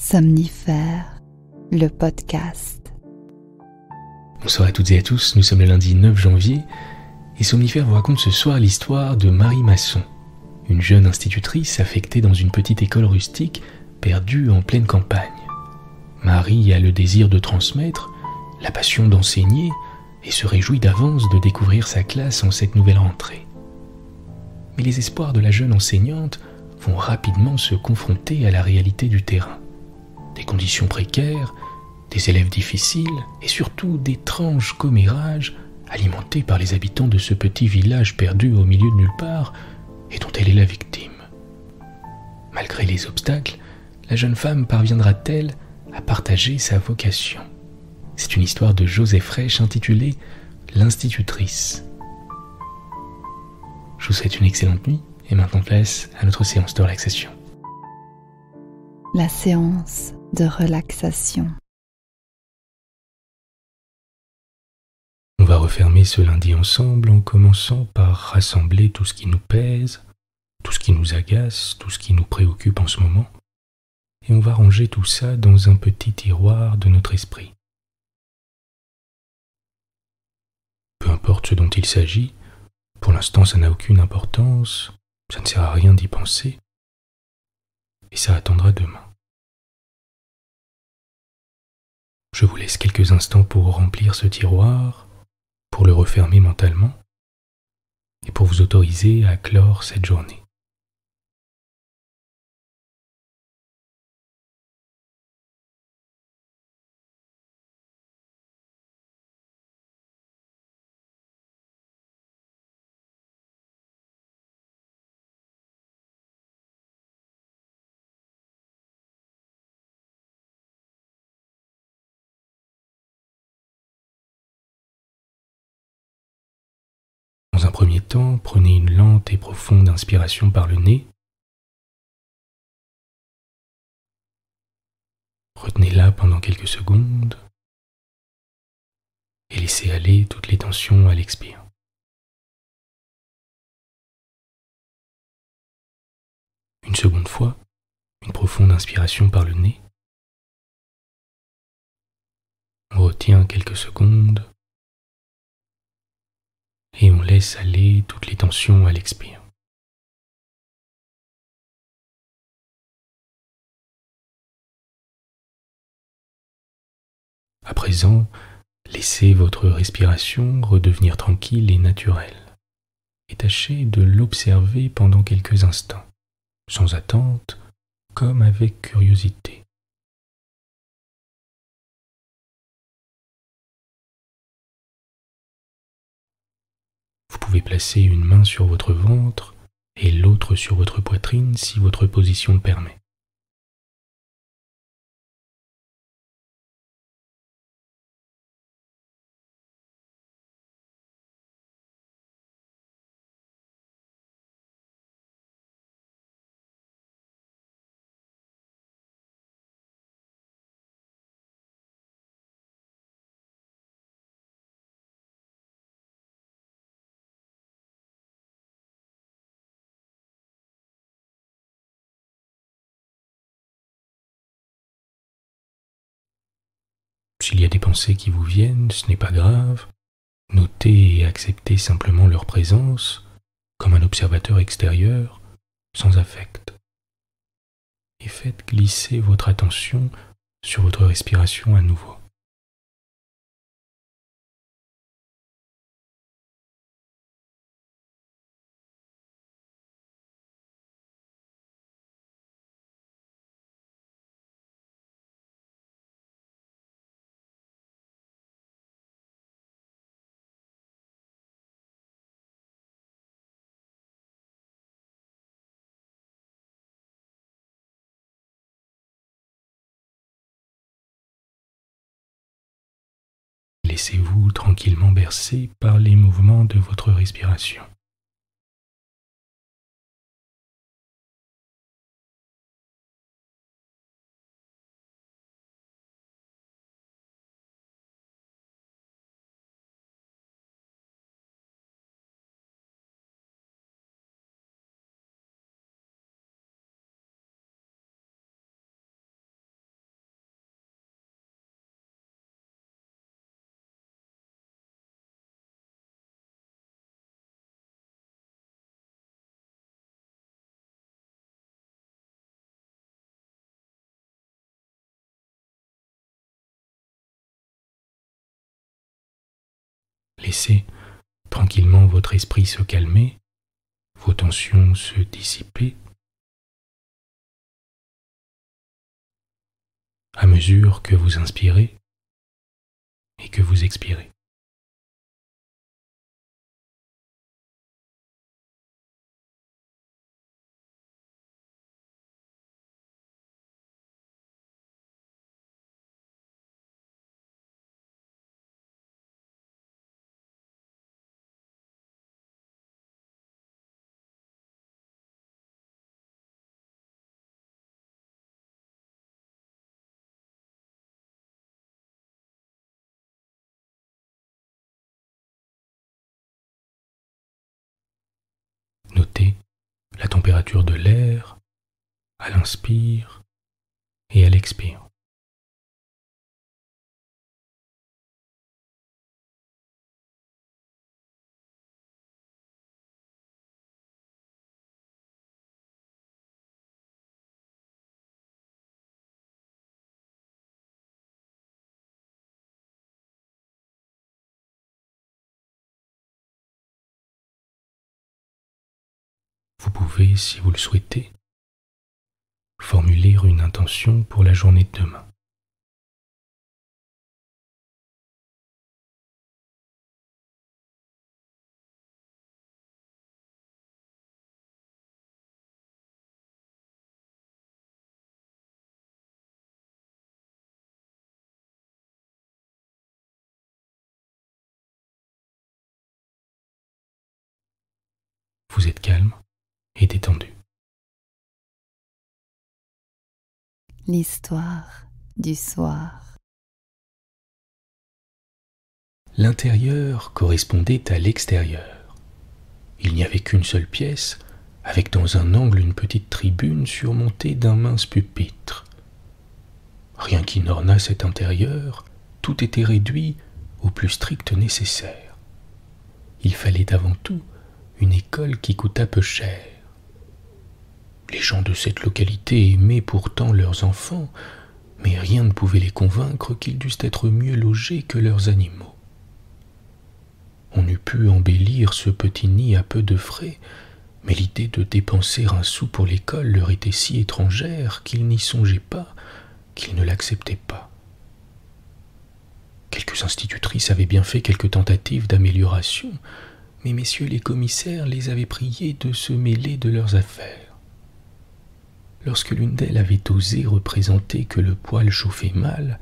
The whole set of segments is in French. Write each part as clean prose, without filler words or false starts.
Somnifère, le podcast. Bonsoir à toutes et à tous, nous sommes le lundi 9 janvier et Somnifère vous raconte ce soir l'histoire de Marie Masson, une jeune institutrice affectée dans une petite école rustique perdue en pleine campagne. Marie a le désir de transmettre, la passion d'enseigner et se réjouit d'avance de découvrir sa classe en cette nouvelle rentrée. Mais les espoirs de la jeune enseignante vont rapidement se confronter à la réalité du terrain. Des conditions précaires, des élèves difficiles et surtout d'étranges commérages alimentés par les habitants de ce petit village perdu au milieu de nulle part et dont elle est la victime. Malgré les obstacles, la jeune femme parviendra-t-elle à partager sa vocation? C'est une histoire de Joseph Frêche intitulée « L'institutrice ». Je vous souhaite une excellente nuit et maintenant place à notre séance de relaxation. La séance de relaxation. On va refermer ce lundi ensemble en commençant par rassembler tout ce qui nous pèse, tout ce qui nous agace, tout ce qui nous préoccupe en ce moment, et on va ranger tout ça dans un petit tiroir de notre esprit. Peu importe ce dont il s'agit, pour l'instant ça n'a aucune importance, ça ne sert à rien d'y penser, et ça attendra demain. Je vous laisse quelques instants pour remplir ce tiroir, pour le refermer mentalement, et pour vous autoriser à clore cette journée. Dans un premier temps, prenez une lente et profonde inspiration par le nez. Retenez-la pendant quelques secondes et laissez aller toutes les tensions à l'expire. Une seconde fois, une profonde inspiration par le nez. On retient quelques secondes et on laisse aller toutes les tensions à l'expire. À présent, laissez votre respiration redevenir tranquille et naturelle et tâchez de l'observer pendant quelques instants, sans attente, comme avec curiosité. Vous pouvez placer une main sur votre ventre et l'autre sur votre poitrine si votre position le permet. S'il y a des pensées qui vous viennent, ce n'est pas grave. Notez et acceptez simplement leur présence comme un observateur extérieur, sans affect. Et faites glisser votre attention sur votre respiration à nouveau. Laissez-vous tranquillement bercer par les mouvements de votre respiration. laisser tranquillement votre esprit se calmer, vos tensions se dissiper, à mesure que vous inspirez et que vous expirez. Notez la température de l'air à l'inspire et à l'expire. Vous pouvez, si vous le souhaitez, formuler une intention pour la journée de demain. Vous êtes calme et détendu. L'histoire du soir. L'intérieur correspondait à l'extérieur. Il n'y avait qu'une seule pièce, avec dans un angle une petite tribune surmontée d'un mince pupitre. Rien qui n'ornât cet intérieur, tout était réduit au plus strict nécessaire. Il fallait avant tout une école qui coûtât peu cher. Les gens de cette localité aimaient pourtant leurs enfants, mais rien ne pouvait les convaincre qu'ils dussent être mieux logés que leurs animaux. On eût pu embellir ce petit nid à peu de frais, mais l'idée de dépenser un sou pour l'école leur était si étrangère qu'ils n'y songeaient pas, qu'ils ne l'acceptaient pas. Quelques institutrices avaient bien fait quelques tentatives d'amélioration, mais messieurs les commissaires les avaient priés de se mêler de leurs affaires. Lorsque l'une d'elles avait osé représenter que le poêle chauffait mal,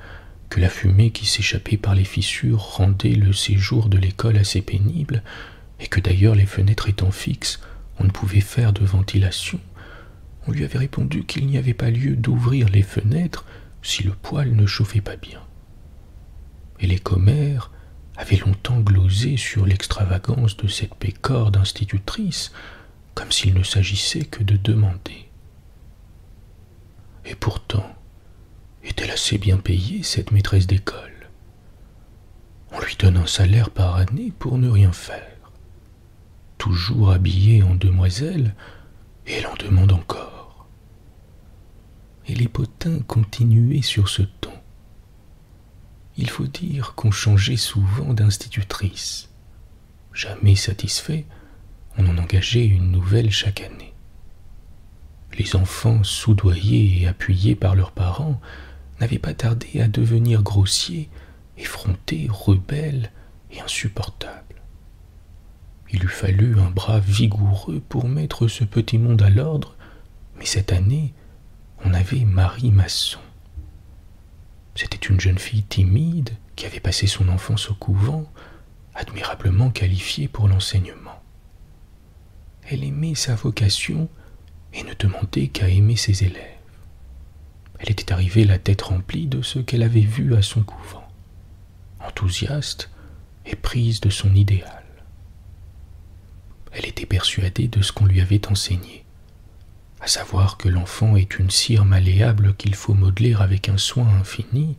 que la fumée qui s'échappait par les fissures rendait le séjour de l'école assez pénible, et que d'ailleurs les fenêtres étant fixes, on ne pouvait faire de ventilation, on lui avait répondu qu'il n'y avait pas lieu d'ouvrir les fenêtres si le poêle ne chauffait pas bien. Et les commères avaient longtemps glosé sur l'extravagance de cette pécore d'institutrice, comme s'il ne s'agissait que de demander. Et pourtant, est-elle assez bien payée, cette maîtresse d'école? On lui donne un salaire par année pour ne rien faire. Toujours habillée en demoiselle, et elle en demande encore. Et les potins continuaient sur ce ton. Il faut dire qu'on changeait souvent d'institutrice. Jamais satisfait, on en engageait une nouvelle chaque année. Les enfants, soudoyés et appuyés par leurs parents, n'avaient pas tardé à devenir grossiers, effrontés, rebelles et insupportables. Il eût fallu un bras vigoureux pour mettre ce petit monde à l'ordre, mais cette année, on avait Marie Masson. C'était une jeune fille timide qui avait passé son enfance au couvent, admirablement qualifiée pour l'enseignement. Elle aimait sa vocation et ne demandait qu'à aimer ses élèves. Elle était arrivée la tête remplie de ce qu'elle avait vu à son couvent, enthousiaste et prise de son idéal. Elle était persuadée de ce qu'on lui avait enseigné, à savoir que l'enfant est une cire malléable qu'il faut modeler avec un soin infini,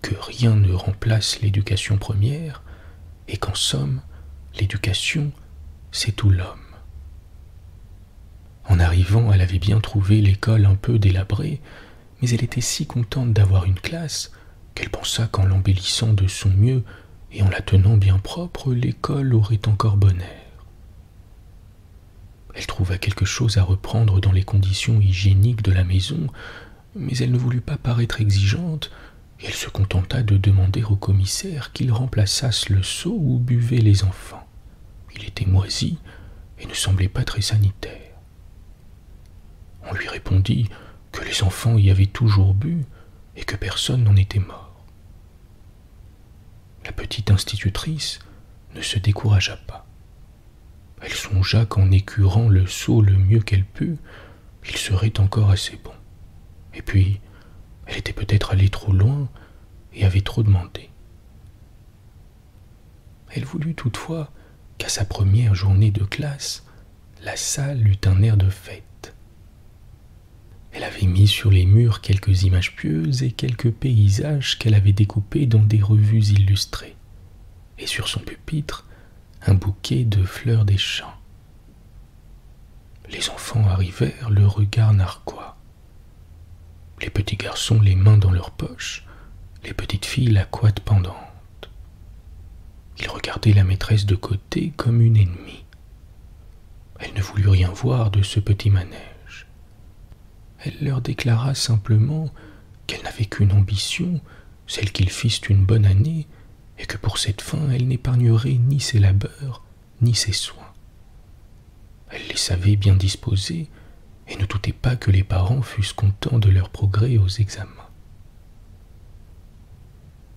que rien ne remplace l'éducation première, et qu'en somme, l'éducation, c'est tout l'homme. En arrivant, elle avait bien trouvé l'école un peu délabrée, mais elle était si contente d'avoir une classe qu'elle pensa qu'en l'embellissant de son mieux et en la tenant bien propre, l'école aurait encore bon air. Elle trouva quelque chose à reprendre dans les conditions hygiéniques de la maison, mais elle ne voulut pas paraître exigeante, et elle se contenta de demander au commissaire qu'il remplaçasse le seau où buvaient les enfants. Il était moisi et ne semblait pas très sanitaire. On lui répondit que les enfants y avaient toujours bu et que personne n'en était mort. La petite institutrice ne se découragea pas. Elle songea qu'en écurant le seau le mieux qu'elle put, il serait encore assez bon. Et puis, elle était peut-être allée trop loin et avait trop demandé. Elle voulut toutefois qu'à sa première journée de classe, la salle eût un air de fête. Elle avait mis sur les murs quelques images pieuses et quelques paysages qu'elle avait découpés dans des revues illustrées, et sur son pupitre, un bouquet de fleurs des champs. Les enfants arrivèrent, le regard narquois. Les petits garçons les mains dans leurs poches, les petites filles la couette pendante. Ils regardaient la maîtresse de côté comme une ennemie. Elle ne voulut rien voir de ce petit manège. Elle leur déclara simplement qu'elle n'avait qu'une ambition, celle qu'ils fissent une bonne année, et que pour cette fin elle n'épargnerait ni ses labeurs, ni ses soins. Elle les savait bien disposés, et ne doutait pas que les parents fussent contents de leur progrès aux examens.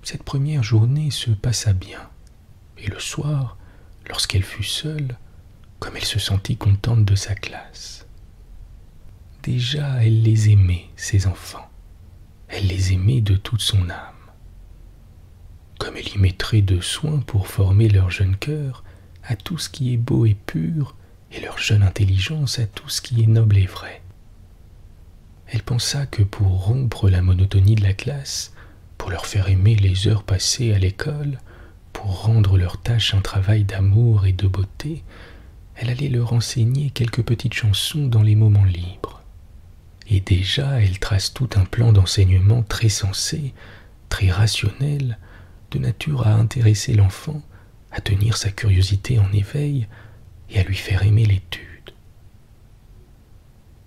Cette première journée se passa bien, et le soir, lorsqu'elle fut seule, comme elle se sentit contente de sa classe. Déjà, elle les aimait, ses enfants. Elle les aimait de toute son âme. Comme elle y mettrait de soin pour former leur jeune cœur à tout ce qui est beau et pur, et leur jeune intelligence à tout ce qui est noble et vrai. Elle pensa que pour rompre la monotonie de la classe, pour leur faire aimer les heures passées à l'école, pour rendre leur tâche un travail d'amour et de beauté, elle allait leur enseigner quelques petites chansons dans les moments libres. Et déjà, elle trace tout un plan d'enseignement très sensé, très rationnel, de nature à intéresser l'enfant, à tenir sa curiosité en éveil et à lui faire aimer l'étude.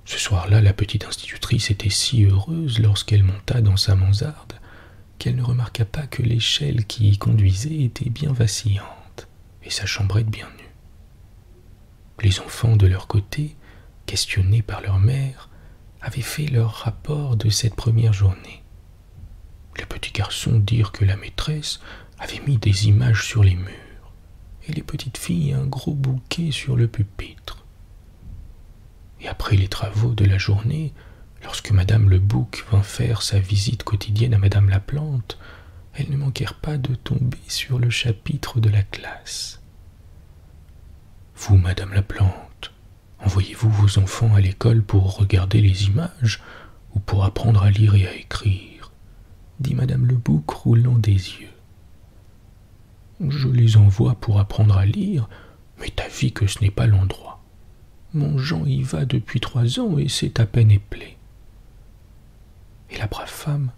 Ce soir-là, la petite institutrice était si heureuse lorsqu'elle monta dans sa mansarde qu'elle ne remarqua pas que l'échelle qui y conduisait était bien vacillante et sa chambrette bien nue. Les enfants, de leur côté, questionnés par leur mère, avaient fait leur rapport de cette première journée. Les petits garçons dirent que la maîtresse avait mis des images sur les murs, et les petites filles un gros bouquet sur le pupitre. Et après les travaux de la journée, lorsque Madame Le Bouc vint faire sa visite quotidienne à Madame la Plante, elles ne manquèrent pas de tomber sur le chapitre de la classe. « Vous, Madame la Plante, envoyez-vous vos enfants à l'école pour regarder les images ou pour apprendre à lire et à écrire ?» dit Madame Le Bouc, roulant des yeux. « Je les envoie pour apprendre à lire, mais t'avis que ce n'est pas l'endroit. Mon Jean y va depuis 3 ans et c'est à peine éplé. » Et la brave femme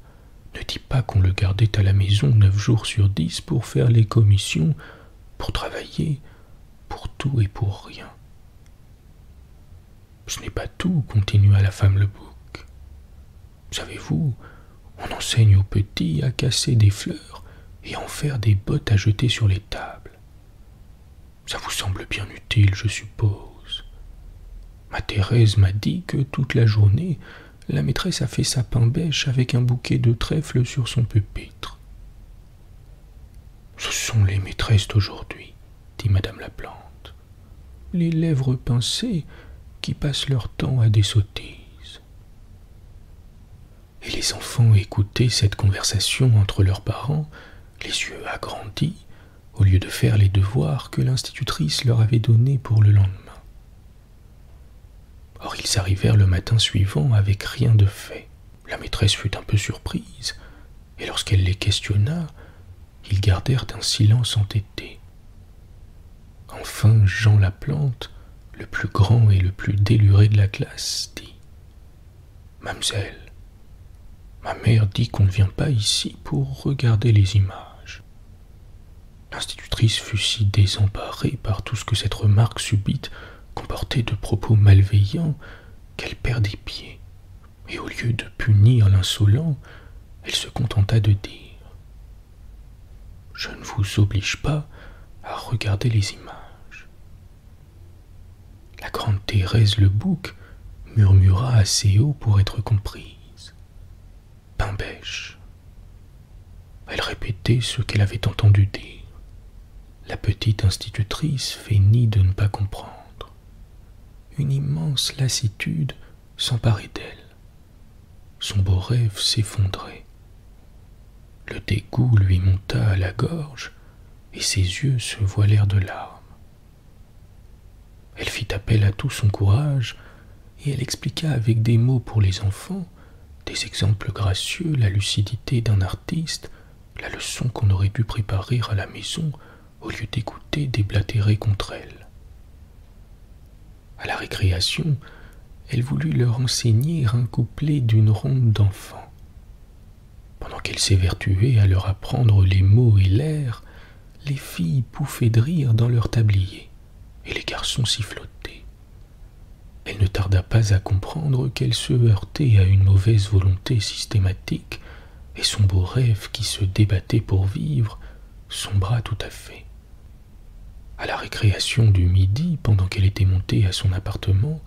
ne dit pas qu'on le gardait à la maison 9 jours sur 10 pour faire les commissions, pour travailler, pour tout et pour rien. « Ce n'est pas tout, continua la femme Le Bouc. Savez-vous, on enseigne aux petits à casser des fleurs et en faire des bottes à jeter sur les tables. Ça vous semble bien utile, je suppose. Ma Thérèse m'a dit que toute la journée, la maîtresse a fait sa pain-bêche avec un bouquet de trèfle sur son pupitre. »« Ce sont les maîtresses d'aujourd'hui, dit Madame la Plante. Les lèvres pincées qui passent leur temps à des sottises. » Et les enfants écoutaient cette conversation entre leurs parents, les yeux agrandis, au lieu de faire les devoirs que l'institutrice leur avait donnés pour le lendemain. Or, ils arrivèrent le matin suivant avec rien de fait. La maîtresse fut un peu surprise, et lorsqu'elle les questionna, ils gardèrent un silence entêté. Enfin, Jean la Plante, le plus grand et le plus déluré de la classe, dit « Mamselle, ma mère dit qu'on ne vient pas ici pour regarder les images. L'institutrice fut si désemparée par tout ce que cette remarque subite comportait de propos malveillants qu'elle perdit pied, et au lieu de punir l'insolent, elle se contenta de dire « Je ne vous oblige pas à regarder les images. » La grande Thérèse Lebouc murmura assez haut pour être comprise. « Pain bêche. » Elle répétait ce qu'elle avait entendu dire. La petite institutrice feignit de ne pas comprendre. Une immense lassitude s'emparait d'elle. Son beau rêve s'effondrait. Le dégoût lui monta à la gorge et ses yeux se voilèrent de larmes. Elle fit appel à tout son courage et elle expliqua avec des mots pour les enfants, des exemples gracieux, la lucidité d'un artiste, la leçon qu'on aurait dû préparer à la maison au lieu d'écouter déblatérer contre elle. À la récréation, elle voulut leur enseigner un couplet d'une ronde d'enfants. Pendant qu'elle s'évertuait à leur apprendre les mots et l'air, les filles pouffaient de rire dans leur tablier, et les garçons sifflotaient. Elle ne tarda pas à comprendre qu'elle se heurtait à une mauvaise volonté systématique, et son beau rêve qui se débattait pour vivre sombra tout à fait. À la récréation du midi, pendant qu'elle était montée à son appartement,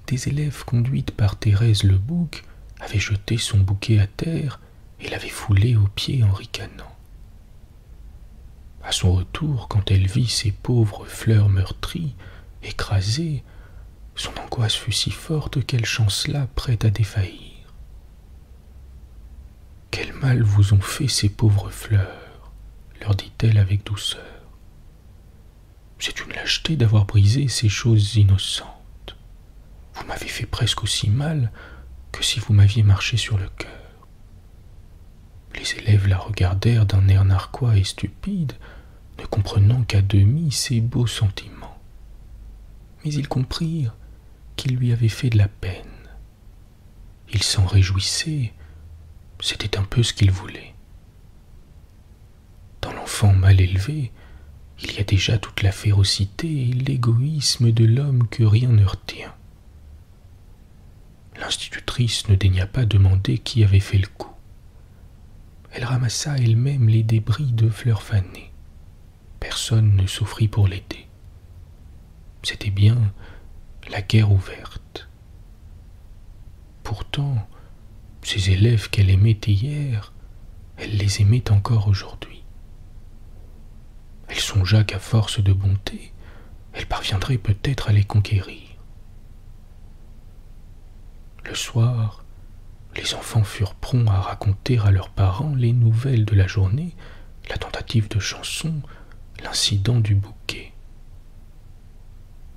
des élèves conduites par Thérèse Lebouc avaient jeté son bouquet à terre et l'avaient foulé aux pieds en ricanant. À son retour, quand elle vit ces pauvres fleurs meurtries, écrasées, son angoisse fut si forte qu'elle chancela prête à défaillir. « Quel mal vous ont fait ces pauvres fleurs ?» leur dit-elle avec douceur. « C'est une lâcheté d'avoir brisé ces choses innocentes. Vous m'avez fait presque aussi mal que si vous m'aviez marché sur le cœur. » Les élèves la regardèrent d'un air narquois et stupide, ne comprenant qu'à demi ses beaux sentiments. Mais ils comprirent qu'il lui avait fait de la peine. Ils s'en réjouissaient, c'était un peu ce qu'ils voulaient. Dans l'enfant mal élevé, il y a déjà toute la férocité et l'égoïsme de l'homme que rien ne retient. L'institutrice ne daigna pas demander qui avait fait le coup. Elle ramassa elle-même les débris de fleurs fanées. Personne ne s'offrit pour l'aider. C'était bien la guerre ouverte. Pourtant, ces élèves qu'elle aimait hier, elle les aimait encore aujourd'hui. Elle songea qu'à force de bonté, elle parviendrait peut-être à les conquérir. Le soir, les enfants furent prompts à raconter à leurs parents les nouvelles de la journée, la tentative de chanson, l'incident du bouquet.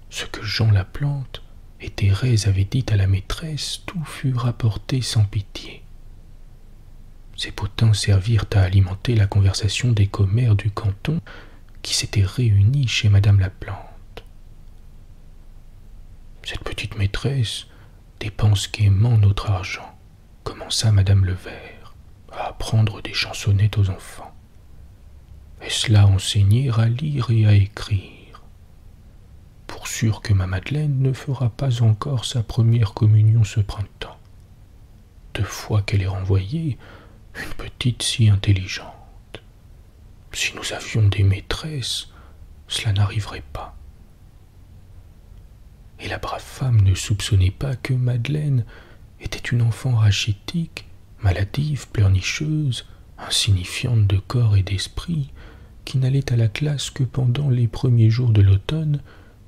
Ce que Jean Laplante et Thérèse avaient dit à la maîtresse, tout fut rapporté sans pitié. Ces potins servirent à alimenter la conversation des commères du canton qui s'étaient réunis chez madame Laplante. Cette petite maîtresse dépense gaiement notre argent, commença madame Levert, à apprendre des chansonnettes aux enfants. Est-ce là enseigner à lire et à écrire? Pour sûr que ma Madeleine ne fera pas encore sa première communion ce printemps. 2 fois qu'elle est renvoyée, une petite si intelligente. Si nous avions des maîtresses, cela n'arriverait pas. Et la brave femme ne soupçonnait pas que Madeleine était une enfant rachitique, maladive, pleurnicheuse, insignifiante de corps et d'esprit, qui n'allait à la classe que pendant les premiers jours de l'automne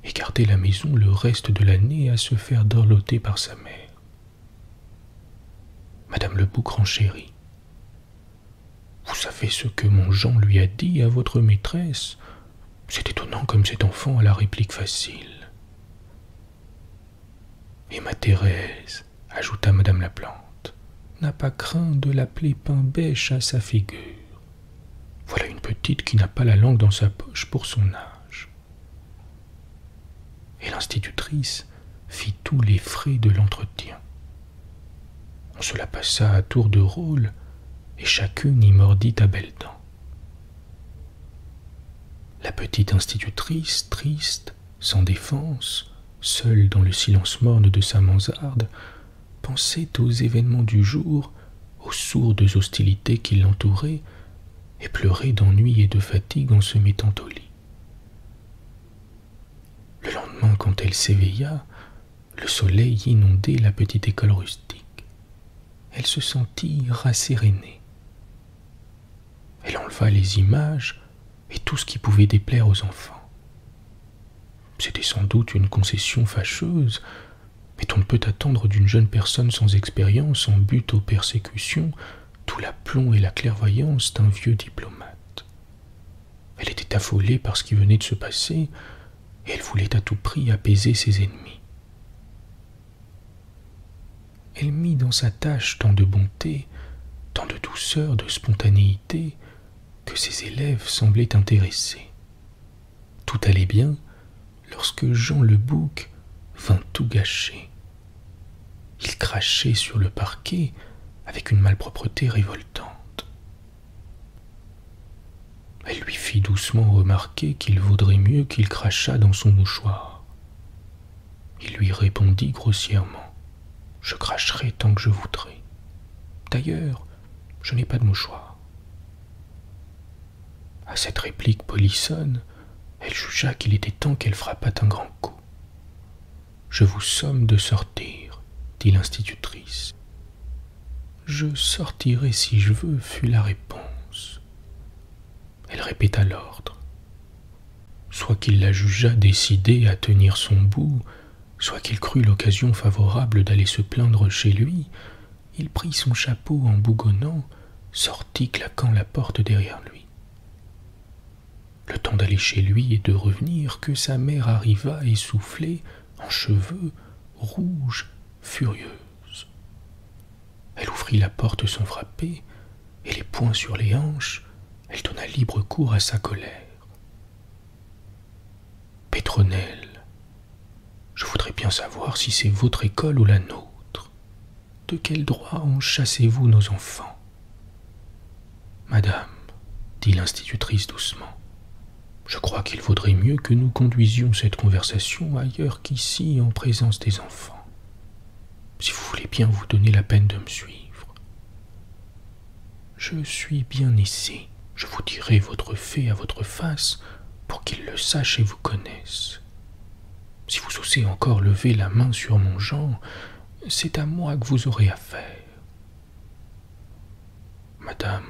et gardait la maison le reste de l'année à se faire dorloter par sa mère. Madame Lebouc renchérit. Vous savez ce que mon Jean lui a dit à votre maîtresse? C'est étonnant comme cet enfant a la réplique facile. Et ma Thérèse, ajouta madame Laplante, n'a pas craint de l'appeler pain bêche à sa figure. Voilà une petite qui n'a pas la langue dans sa poche pour son âge. Et l'institutrice fit tous les frais de l'entretien. On se la passa à tour de rôle, et chacune y mordit à belles dents. La petite institutrice, triste, sans défense, seule dans le silence morne de sa mansarde, pensait aux événements du jour, aux sourdes hostilités qui l'entouraient, et pleurait d'ennui et de fatigue en se mettant au lit. Le lendemain, quand elle s'éveilla, le soleil inondait la petite école rustique. Elle se sentit rassérénée. Elle enleva les images et tout ce qui pouvait déplaire aux enfants. C'était sans doute une concession fâcheuse, mais on ne peut attendre d'une jeune personne sans expérience en butte aux persécutions tout l'aplomb et la clairvoyance d'un vieux diplomate. Elle était affolée par ce qui venait de se passer, et elle voulait à tout prix apaiser ses ennemis. Elle mit dans sa tâche tant de bonté, tant de douceur, de spontanéité, que ses élèves semblaient intéressés. Tout allait bien lorsque Jean le Bouc vint tout gâcher. Il crachait sur le parquet avec une malpropreté révoltante. Elle lui fit doucement remarquer qu'il vaudrait mieux qu'il crachât dans son mouchoir. Il lui répondit grossièrement : « Je cracherai tant que je voudrai. D'ailleurs, je n'ai pas de mouchoir. » À cette réplique polissonne, elle jugea qu'il était temps qu'elle frappât un grand coup. « Je vous somme de sortir, » dit l'institutrice. « Je sortirai si je veux, » fut la réponse. Elle répéta l'ordre. Soit qu'il la jugeât décidée à tenir son bout, soit qu'il crut l'occasion favorable d'aller se plaindre chez lui, il prit son chapeau en bougonnant, sortit claquant la porte derrière lui. Le temps d'aller chez lui et de revenir, que sa mère arriva essoufflée, en cheveux, rouge, furieuse. Elle ouvrit la porte sans frapper, et les poings sur les hanches, elle donna libre cours à sa colère. « Pétronelle, je voudrais bien savoir si c'est votre école ou la nôtre. De quel droit en chassez-vous nos enfants ?»« Madame, dit l'institutrice doucement, je crois qu'il vaudrait mieux que nous conduisions cette conversation ailleurs qu'ici en présence des enfants. Si vous voulez bien vous donner la peine de me suivre. Je suis bien ici. Je vous dirai votre fait à votre face pour qu'ils le sachent et vous connaissent. Si vous osez encore lever la main sur mon Jean, c'est à moi que vous aurez affaire. Madame,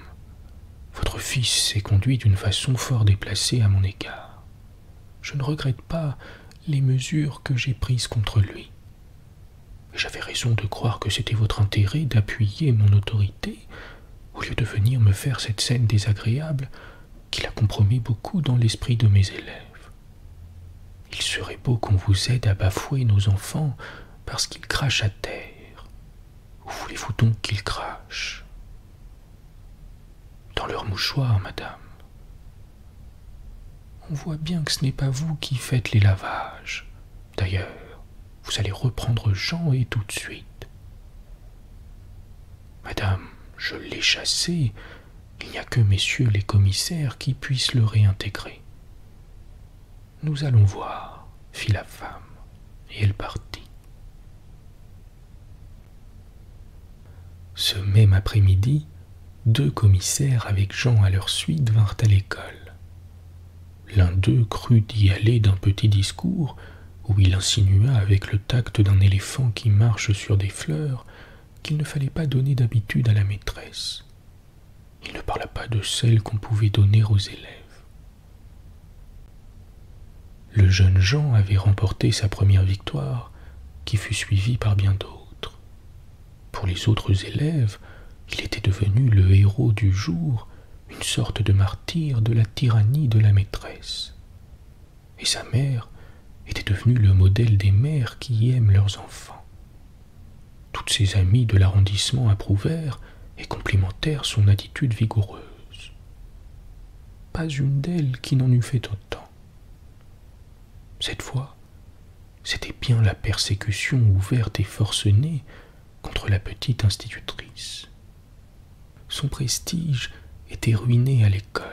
votre fils s'est conduit d'une façon fort déplacée à mon égard. Je ne regrette pas les mesures que j'ai prises contre lui. J'avais raison de croire que c'était votre intérêt d'appuyer mon autorité au lieu de venir me faire cette scène désagréable qui la compromet beaucoup dans l'esprit de mes élèves. Il serait beau qu'on vous aide à bafouer nos enfants parce qu'ils crachent à terre. Où voulez-vous donc qu'ils crachent ? Dans leur mouchoir, madame. On voit bien que ce n'est pas vous qui faites les lavages. D'ailleurs, vous allez reprendre Jean et tout de suite. Madame, je l'ai chassé, il n'y a que messieurs les commissaires qui puissent le réintégrer. Nous allons voir, fit la femme, et elle partit. Ce même après-midi, 2 commissaires avec Jean à leur suite vinrent à l'école. L'un d'eux crut d'y aller d'un petit discours où il insinua avec le tact d'un éléphant qui marche sur des fleurs qu'il ne fallait pas donner d'habitude à la maîtresse. Il ne parla pas de celle qu'on pouvait donner aux élèves. Le jeune Jean avait remporté sa première victoire, qui fut suivie par bien d'autres. Pour les autres élèves, il était devenu le héros du jour, une sorte de martyr de la tyrannie de la maîtresse. Et sa mère était devenue le modèle des mères qui aiment leurs enfants. Toutes ses amies de l'arrondissement approuvèrent et complimentèrent son attitude vigoureuse. Pas une d'elles qui n'en eût fait autant. Cette fois, c'était bien la persécution ouverte et forcenée contre la petite institutrice. Son prestige était ruiné à l'école,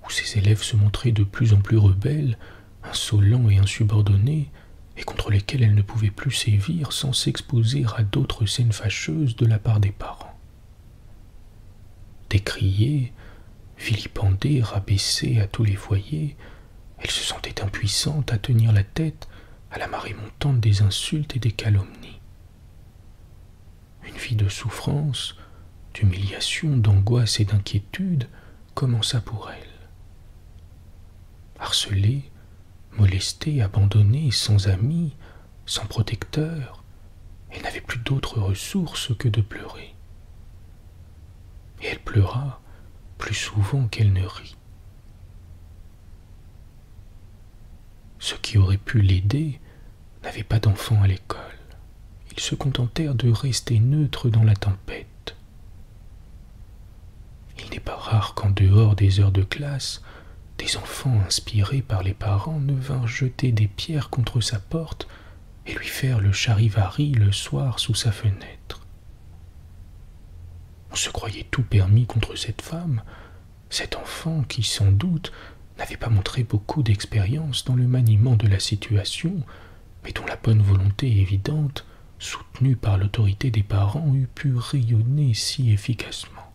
où ses les élèves se montraient de plus en plus rebelles, insolents et insubordonnés, et contre lesquels elle ne pouvait plus sévir sans s'exposer à d'autres scènes fâcheuses de la part des parents. Décriée, vilipendée, rabaissée à tous les foyers, elle se sentait impuissante à tenir la tête à la marée montante des insultes et des calomnies. Une vie de souffrance, d'humiliation, d'angoisse et d'inquiétude commença pour elle. Harcelée, molestée, abandonnée, sans amis, sans protecteur, elle n'avait plus d'autre ressource que de pleurer. Et elle pleura plus souvent qu'elle ne rit. Ceux qui auraient pu l'aider n'avaient pas d'enfants à l'école. Ils se contentèrent de rester neutres dans la tempête. Il n'est pas rare qu'en dehors des heures de classe, des enfants inspirés par les parents ne vinrent jeter des pierres contre sa porte et lui faire le charivari le soir sous sa fenêtre. On se croyait tout permis contre cette femme, cet enfant qui, sans doute, n'avait pas montré beaucoup d'expérience dans le maniement de la situation, mais dont la bonne volonté évidente, soutenue par l'autorité des parents, eût pu rayonner si efficacement.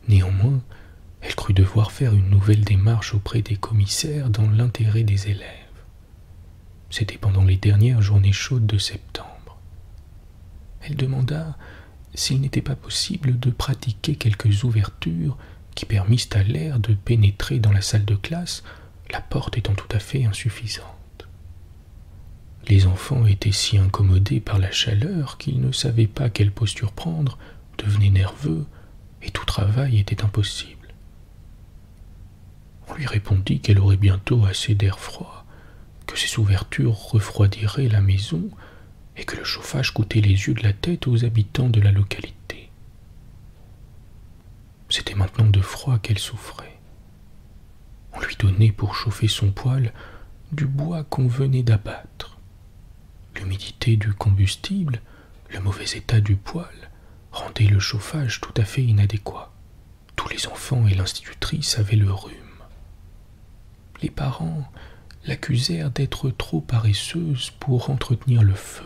Néanmoins, elle crut devoir faire une nouvelle démarche auprès des commissaires dans l'intérêt des élèves. C'était pendant les dernières journées chaudes de septembre. Elle demanda s'il n'était pas possible de pratiquer quelques ouvertures qui permissent à l'air de pénétrer dans la salle de classe, la porte étant tout à fait insuffisante. Les enfants étaient si incommodés par la chaleur qu'ils ne savaient pas quelle posture prendre, devenaient nerveux, et tout travail était impossible. On lui répondit qu'elle aurait bientôt assez d'air froid, que ces ouvertures refroidiraient la maison et que le chauffage coûtait les yeux de la tête aux habitants de la localité. C'était maintenant de froid qu'elle souffrait. On lui donnait pour chauffer son poêle du bois qu'on venait d'abattre. L'humidité du combustible, le mauvais état du poêle, rendaient le chauffage tout à fait inadéquat. Tous les enfants et l'institutrice avaient le rhume. Les parents l'accusèrent d'être trop paresseuse pour entretenir le feu,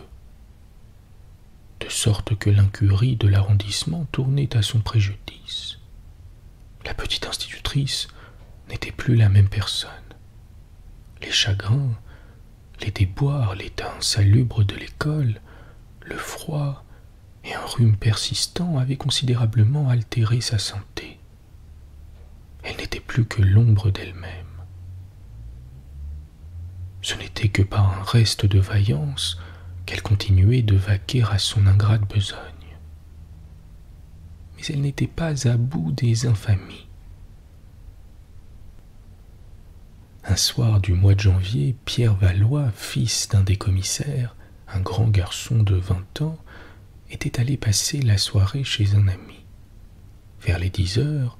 de sorte que l'incurie de l'arrondissement tournait à son préjudice. La petite institutrice n'était plus la même personne. Les chagrins, les déboires, l'état insalubre de l'école, le froid et un rhume persistant avaient considérablement altéré sa santé. Elle n'était plus que l'ombre d'elle-même. Ce n'était que par un reste de vaillance qu'elle continuait de vaquer à son ingrate besogne. Mais elle n'était pas à bout des infamies. Un soir du mois de janvier, Pierre Valois, fils d'un des commissaires, un grand garçon de 20 ans, était allé passer la soirée chez un ami. Vers les 10 heures,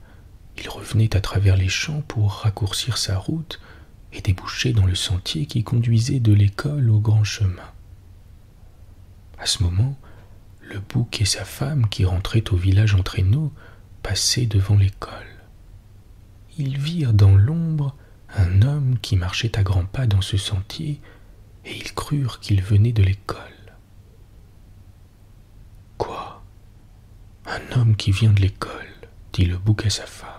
il revenait à travers les champs pour raccourcir sa route et déboucher dans le sentier qui conduisait de l'école au grand chemin. À ce moment, le bouc et sa femme, qui rentraient au village en traîneau, passaient devant l'école. Ils virent dans l'ombre un homme qui marchait à grands pas dans ce sentier, et ils crurent qu'il venait de l'école. « Quoi ? Un homme qui vient de l'école ?» dit le bouc à sa femme.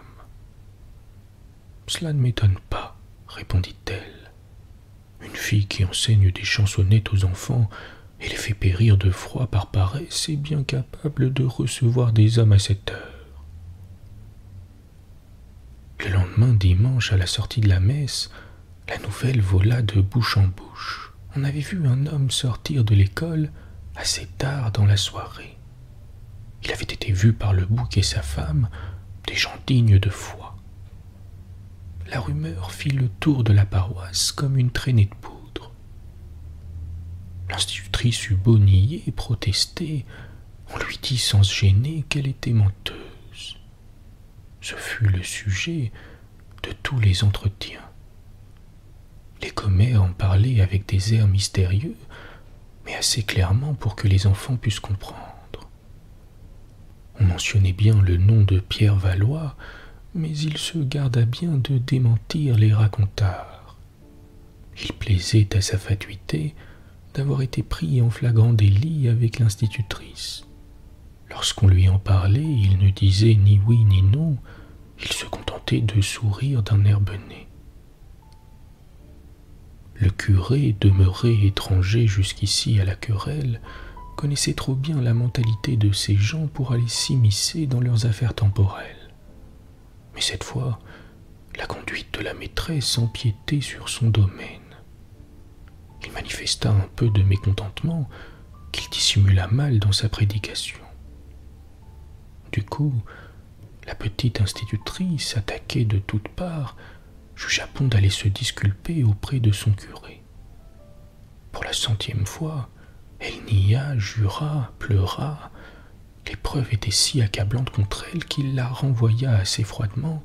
« Cela ne m'étonne pas, » répondit-elle. « Une fille qui enseigne des chansonnettes aux enfants et les fait périr de froid par paresse est bien capable de recevoir des hommes à cette heure. » Le lendemain dimanche, à la sortie de la messe, la nouvelle vola de bouche en bouche. On avait vu un homme sortir de l'école assez tard dans la soirée. Il avait été vu par le bouc et sa femme, des gens dignes de foi. La rumeur fit le tour de la paroisse comme une traînée de poudre. L'institutrice eut beau nier et protester, on lui dit sans se gêner qu'elle était menteuse. Ce fut le sujet de tous les entretiens. Les commères en parlaient avec des airs mystérieux, mais assez clairement pour que les enfants puissent comprendre. On mentionnait bien le nom de Pierre Valois, mais il se garda bien de démentir les racontars. Il plaisait à sa fatuité d'avoir été pris en flagrant délit avec l'institutrice. Lorsqu'on lui en parlait, il ne disait ni oui ni non, il se contentait de sourire d'un air benêt. Le curé, demeuré étranger jusqu'ici à la querelle, connaissait trop bien la mentalité de ces gens pour aller s'immiscer dans leurs affaires temporelles. Mais cette fois, la conduite de la maîtresse empiétait sur son domaine. Il manifesta un peu de mécontentement qu'il dissimula mal dans sa prédication. Du coup, la petite institutrice, attaquée de toutes parts, jugea bon d'aller se disculper auprès de son curé. Pour la 100e fois, elle nia, jura, pleura. Les preuves étaient si accablantes contre elle qu'il la renvoya assez froidement,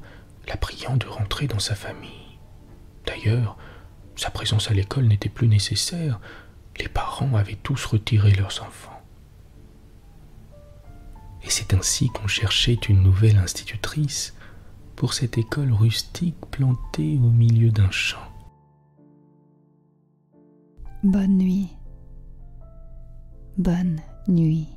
la priant de rentrer dans sa famille. D'ailleurs, sa présence à l'école n'était plus nécessaire, les parents avaient tous retiré leurs enfants. Et c'est ainsi qu'on cherchait une nouvelle institutrice pour cette école rustique plantée au milieu d'un champ. Bonne nuit. Bonne nuit.